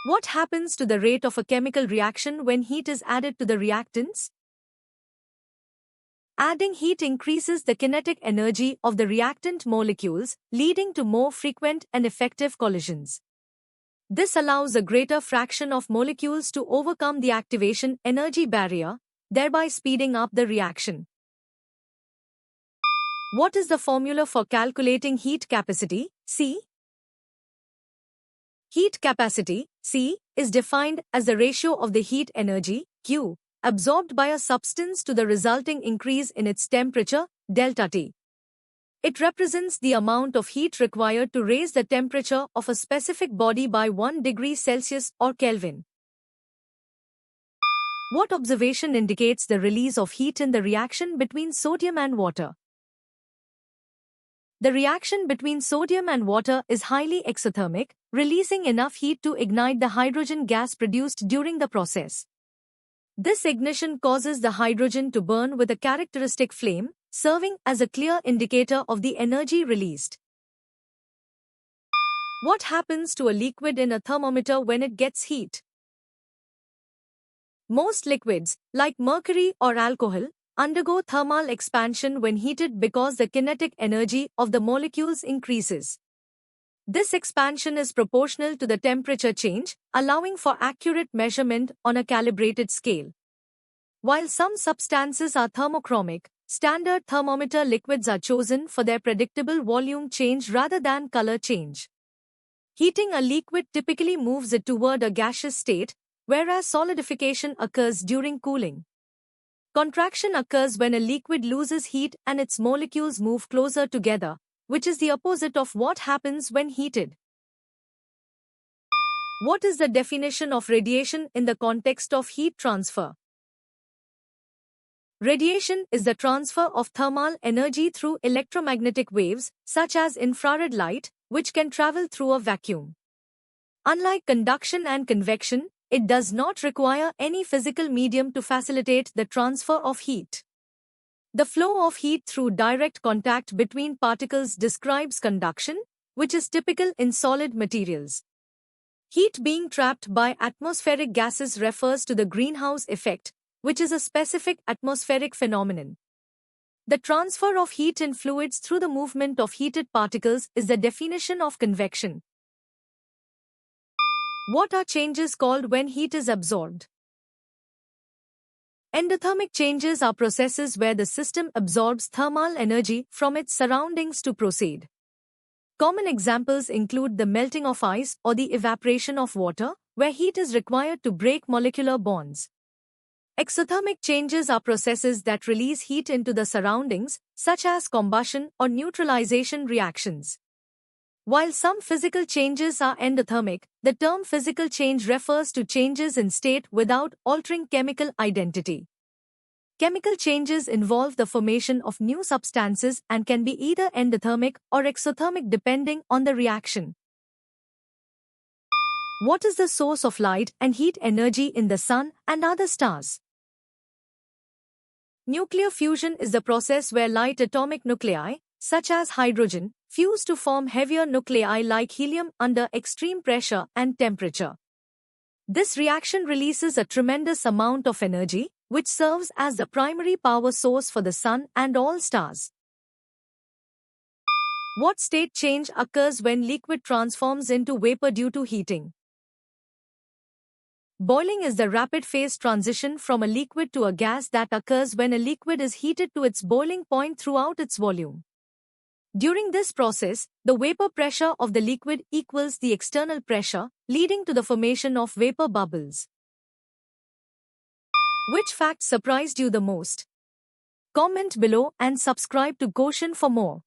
What happens to the rate of a chemical reaction when heat is added to the reactants? Adding heat increases the kinetic energy of the reactant molecules, leading to more frequent and effective collisions. This allows a greater fraction of molecules to overcome the activation energy barrier, thereby speeding up the reaction. What is the formula for calculating heat capacity, C? Heat capacity, C, is defined as the ratio of the heat energy, Q, absorbed by a substance to the resulting increase in its temperature, delta T. It represents the amount of heat required to raise the temperature of a specific body by 1 degree Celsius or Kelvin. What observation indicates the release of heat in the reaction between sodium and water? The reaction between sodium and water is highly exothermic, releasing enough heat to ignite the hydrogen gas produced during the process. This ignition causes the hydrogen to burn with a characteristic flame, serving as a clear indicator of the energy released. What happens to a liquid in a thermometer when it gets heat? Most liquids, like mercury or alcohol, undergo thermal expansion when heated because the kinetic energy of the molecules increases. This expansion is proportional to the temperature change, allowing for accurate measurement on a calibrated scale. While some substances are thermochromic, standard thermometer liquids are chosen for their predictable volume change rather than color change. Heating a liquid typically moves it toward a gaseous state, whereas solidification occurs during cooling. Contraction occurs when a liquid loses heat and its molecules move closer together, which is the opposite of what happens when heated. What is the definition of radiation in the context of heat transfer? Radiation is the transfer of thermal energy through electromagnetic waves, such as infrared light, which can travel through a vacuum. Unlike conduction and convection, it does not require any physical medium to facilitate the transfer of heat. The flow of heat through direct contact between particles describes conduction, which is typical in solid materials. Heat being trapped by atmospheric gases refers to the greenhouse effect, which is a specific atmospheric phenomenon. The transfer of heat in fluids through the movement of heated particles is the definition of convection. What are changes called when heat is absorbed? Endothermic changes are processes where the system absorbs thermal energy from its surroundings to proceed. Common examples include the melting of ice or the evaporation of water, where heat is required to break molecular bonds. Exothermic changes are processes that release heat into the surroundings, such as combustion or neutralization reactions. While some physical changes are endothermic, the term physical change refers to changes in state without altering chemical identity. Chemical changes involve the formation of new substances and can be either endothermic or exothermic depending on the reaction. What is the source of light and heat energy in the sun and other stars? Nuclear fusion is the process where light atomic nuclei, such as hydrogen, fuse to form heavier nuclei like helium under extreme pressure and temperature. This reaction releases a tremendous amount of energy, which serves as the primary power source for the sun and all stars. What state change occurs when liquid transforms into vapor due to heating? Boiling is the rapid phase transition from a liquid to a gas that occurs when a liquid is heated to its boiling point throughout its volume. During this process, the vapor pressure of the liquid equals the external pressure, leading to the formation of vapor bubbles. Which fact surprised you the most? Comment below and subscribe to Goshen for more.